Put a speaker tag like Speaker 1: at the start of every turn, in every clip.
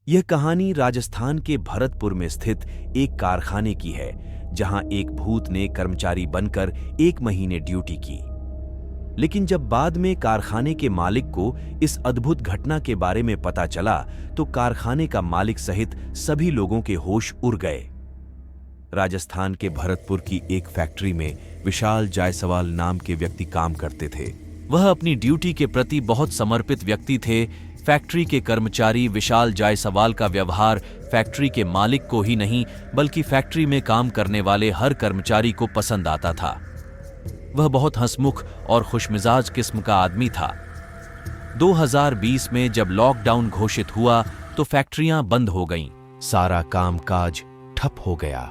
Speaker 1: यह कहानी राजस्थान के भरतपुर में स्थित एक कारखाने की है, जहां एक भूत ने कर्मचारी बनकर 1 महीने ड्यूटी की। लेकिन जब बाद में कारखाने के मालिक को इस अद्भुत घटना के बारे में पता चला, तो कारखाने का मालिक सहित सभी लोगों के होश उड़ गए। राजस्थान के भरतपुर की एक फैक्ट्री में विशाल जायसवाल नाम के व्यक्ति काम करते थे। वह अपनी ड्यूटी के प्रति बहुत समर्पित व्यक्ति थे। फैक्ट्री के कर्मचारी विशाल जायसवाल का व्यवहार फैक्ट्री के मालिक को ही नहीं, बल्कि फैक्ट्री में काम करने वाले हर कर्मचारी को पसंद आता था। वह बहुत हंसमुख और खुशमिजाज किस्म का आदमी था। 2020 में जब लॉकडाउन घोषित हुआ तो फैक्ट्रियां बंद हो गईं। सारा कामकाज ठप हो गया।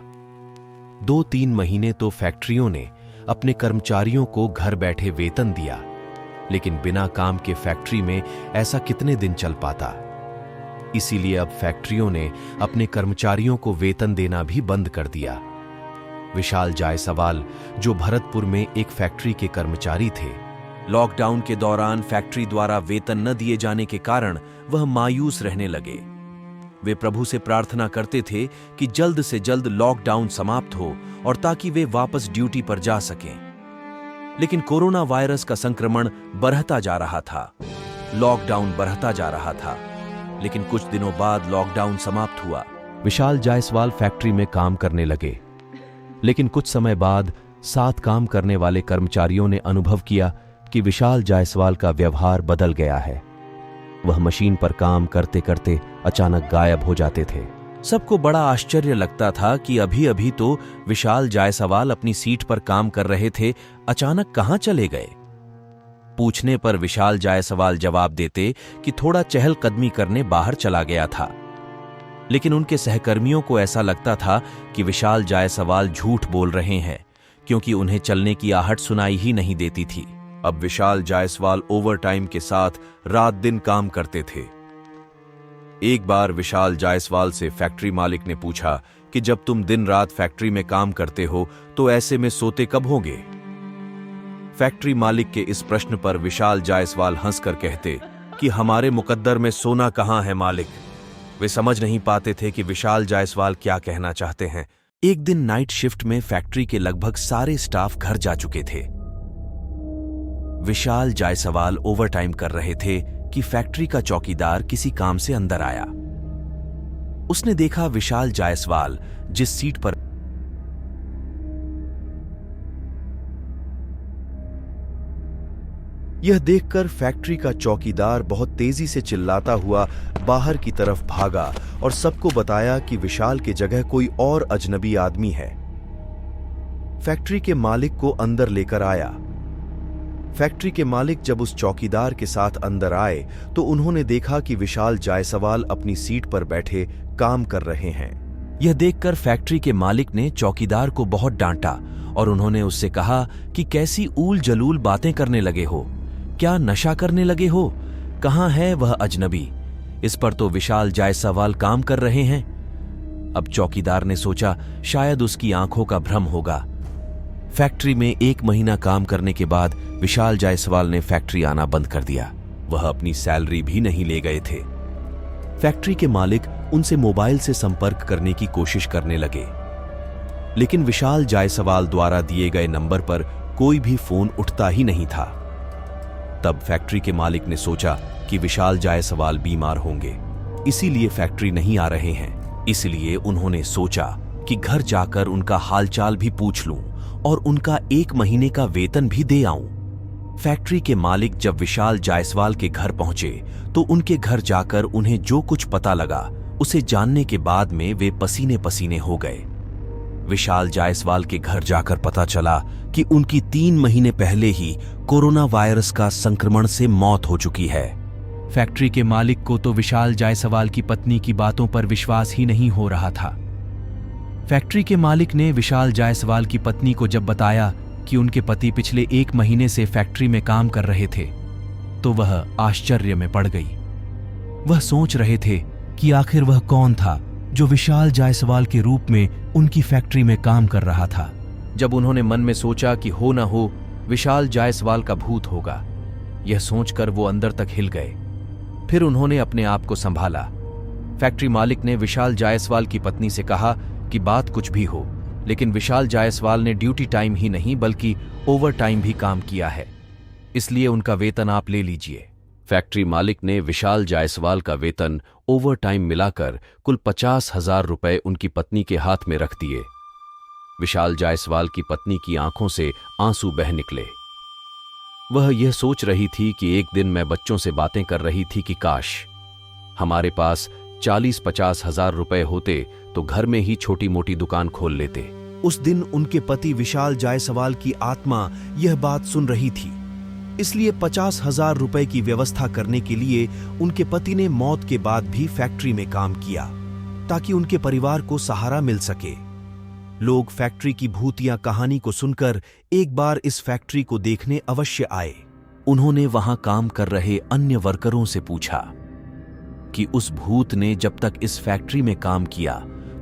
Speaker 1: 2-3 महीने तो फैक्ट्रियों ने अपने कर्मचारियों को घर बैठे वेतन दिया, लेकिन बिना काम के फैक्ट्री में ऐसा कितने दिन चल पाता। इसीलिए अब फैक्ट्रियों ने अपने कर्मचारियों को वेतन देना भी बंद कर दिया। विशाल जायसवाल, जो भरतपुर में एक फैक्ट्री के कर्मचारी थे, लॉकडाउन के दौरान फैक्ट्री द्वारा वेतन न दिए जाने के कारण वह मायूस रहने लगे। वे प्रभु से प्रार्थना करते थे कि जल्द से जल्द लॉकडाउन समाप्त हो और ताकि वे वापस ड्यूटी पर जा सकें। लेकिन कोरोना वायरस का संक्रमण बढ़ता जा रहा था, लॉकडाउन बढ़ता जा रहा था। लेकिन कुछ दिनों बाद लॉकडाउन समाप्त हुआ। विशाल जायसवाल फैक्ट्री में काम करने लगे, लेकिन कुछ समय बाद साथ काम करने वाले कर्मचारियों ने अनुभव किया कि विशाल जायसवाल का व्यवहार बदल गया है। वह मशीन पर काम करते करते अचानक गायब हो जाते थे। सबको बड़ा आश्चर्य लगता था कि अभी अभी तो विशाल जायसवाल अपनी सीट पर काम कर रहे थे, अचानक कहां चले गए। पूछने पर विशाल जायसवाल जवाब देते कि थोड़ा चहलकदमी करने बाहर चला गया था। लेकिन उनके सहकर्मियों को ऐसा लगता था कि विशाल जायसवाल झूठ बोल रहे हैं, क्योंकि उन्हें चलने की आहट सुनाई ही नहीं देती थी। अब विशाल जायसवाल ओवरटाइम के साथ रात दिन काम करते थे। एक बार विशाल जायसवाल से फैक्ट्री मालिक ने पूछा कि जब तुम दिन रात फैक्ट्री में काम करते हो तो ऐसे में सोते कब होगे। फैक्ट्री मालिक के इस प्रश्न पर विशाल जायसवाल हंसकर कहते कि हमारे मुकद्दर में सोना कहां है मालिक। वे समझ नहीं पाते थे कि विशाल जायसवाल क्या कहना चाहते हैं। एक दिन नाइट शिफ्ट में फैक्ट्री के लगभग सारे स्टाफ घर जा चुके थे। विशाल जायसवाल ओवरटाइम कर रहे थे कि फैक्ट्री का चौकीदार किसी काम से अंदर आया। उसने देखा विशाल जायसवाल जिस सीट पर यह देखकर फैक्ट्री का चौकीदार बहुत तेजी से चिल्लाता हुआ बाहर की तरफ भागा और सबको बताया कि विशाल की जगह कोई और अजनबी आदमी है। फैक्ट्री के मालिक को अंदर लेकर आया। फैक्ट्री के मालिक जब उस चौकीदार के साथ अंदर आए तो उन्होंने देखा कि विशाल जायसवाल अपनी सीट पर बैठे काम कर रहे हैं। यह देखकर फैक्ट्री के मालिक ने चौकीदार को बहुत डांटा और उन्होंने उससे कहा कि कैसी ऊल जलूल बातें करने लगे हो, क्या नशा करने लगे हो, कहां है वह अजनबी। इस पर तो विशाल जायसवाल काम कर रहे हैं। अब चौकीदार ने सोचा शायद उसकी आंखों का भ्रम होगा। फैक्ट्री में 1 महीना काम करने के बाद विशाल जायसवाल ने फैक्ट्री आना बंद कर दिया। वह अपनी सैलरी भी नहीं ले गए थे। फैक्ट्री के मालिक उनसे मोबाइल से संपर्क करने की कोशिश करने लगे, लेकिन विशाल जायसवाल द्वारा दिए गए नंबर पर कोई भी फोन उठता ही नहीं था। तब फैक्ट्री के मालिक ने सोचा कि विशाल जायसवाल बीमार होंगे, इसीलिए फैक्ट्री नहीं आ रहे हैं। इसलिए उन्होंने सोचा कि घर जाकर उनका हालचाल भी पूछ लूं और उनका 1 महीने का वेतन भी दे आऊं। फैक्ट्री के मालिक जब विशाल जायसवाल के घर पहुंचे तो उनके घर जाकर उन्हें जो कुछ पता लगा उसे जानने के बाद में वे पसीने पसीने हो गए। विशाल जायसवाल के घर जाकर पता चला कि उनकी 3 महीने पहले ही कोरोना वायरस का संक्रमण से मौत हो चुकी है। फैक्ट्री के मालिक को तो विशाल जायसवाल की पत्नी की बातों पर विश्वास ही नहीं हो रहा था। फैक्ट्री के मालिक ने विशाल जायसवाल की पत्नी को जब बताया कि उनके पति पिछले 1 महीने से फैक्ट्री में काम कर रहे थे, तो वह आश्चर्य में पड़ गई। वह सोच रहे थे कि आखिर वह कौन था जो विशाल जायसवाल के रूप में उनकी फैक्ट्री में काम कर रहा था। जब उन्होंने मन में सोचा कि हो ना हो विशाल जायसवाल का भूत होगा, यह सोचकर वो अंदर तक हिल गए। फिर उन्होंने अपने आप को संभाला। फैक्ट्री मालिक ने विशाल जायसवाल की पत्नी से कहा कि बात कुछ भी हो, लेकिन विशाल जायसवाल ने ड्यूटी टाइम ही नहीं बल्कि ओवर टाइम भी काम किया है, इसलिए उनका वेतन आप ले लीजिए। फैक्ट्री मालिक ने विशाल जायसवाल का वेतन ओवर टाइम मिलाकर कुल 50,000 रुपए उनकी पत्नी के हाथ में रख दिए। विशाल जायसवाल की पत्नी की आंखों से आंसू बह निकले। वह यह सोच रही थी कि एक दिन मैं बच्चों से बातें कर रही थी कि काश हमारे पास 40-50 हजार रुपए होते तो घर में ही छोटी मोटी दुकान खोल लेते।
Speaker 2: उस दिन उनके पति विशाल जायसवाल की आत्मा यह बात सुन रही थी, इसलिए 50,000 रुपए की व्यवस्था करने के लिए उनके पति ने मौत के बाद भी फैक्ट्री में काम किया ताकि उनके परिवार को सहारा मिल सके। लोग फैक्ट्री की भूतिया कहानी को सुनकर एक बार इस फैक्ट्री को देखने अवश्य आए। उन्होंने वहां काम कर रहे अन्य वर्करों से पूछा कि उस भूत ने जब तक इस फैक्ट्री में काम किया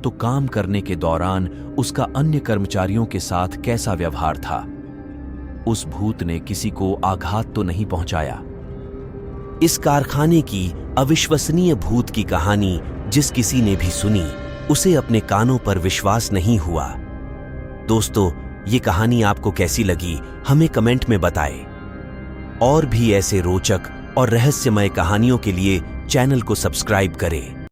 Speaker 2: तो काम करने के दौरान उसका अन्य कर्मचारियों के साथ कैसा व्यवहार था। उस भूत ने किसी को आघात तो नहीं पहुंचाया।
Speaker 3: इस कारखाने की अविश्वसनीय भूत की कहानी जिस किसी ने भी सुनी उसे अपने कानों पर विश्वास नहीं हुआ। दोस्तों, ये कहानी आपको कैसी लगी हमें कमेंट में बताएं। और भी ऐसे रोचक और रहस्यमय कहानियों के लिए चैनल को सब्सक्राइब करें।